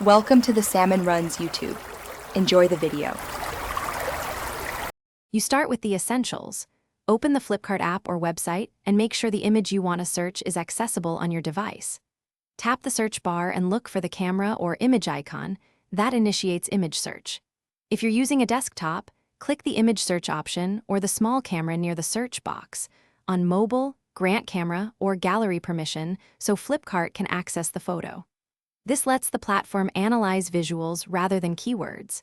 Welcome to the Salmon Runs YouTube. Enjoy the video. You start with the essentials. Open the Flipkart app or website and make sure the image you want to search is accessible on your device. Tap the search bar and look for the camera or image icon. That initiates image search. If you're using a desktop, click the image search option or the small camera near the search box. On mobile, grant camera or gallery permission so Flipkart can access the photo. This lets the platform analyze visuals rather than keywords.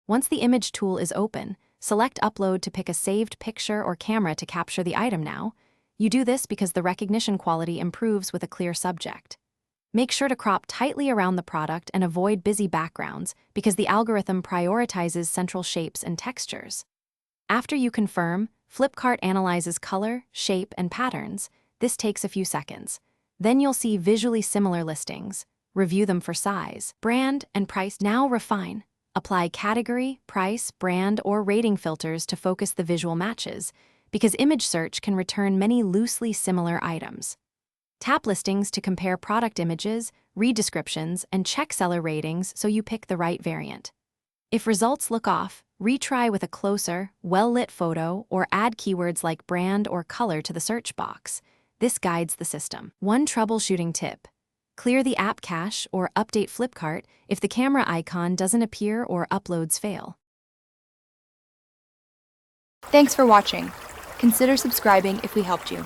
Once the image tool is open, select Upload to pick a saved picture or camera to capture the item now. You do this because the recognition quality improves with a clear subject. Make sure to crop tightly around the product and avoid busy backgrounds because the algorithm prioritizes central shapes and textures. After you confirm, Flipkart analyzes color, shape, and patterns. This takes a few seconds. Then you'll see visually similar listings. Review them for size, brand, and price. Now refine. Apply category, price, brand, or rating filters to focus the visual matches, because image search can return many loosely similar items. Tap listings to compare product images, read descriptions, and check seller ratings so you pick the right variant. If results look off, retry with a closer, well-lit photo or add keywords like brand or color to the search box. This guides the system. One troubleshooting tip: clear the app cache or update Flipkart if the camera icon doesn't appear or uploads fail. Thanks for watching. Consider subscribing if we helped you.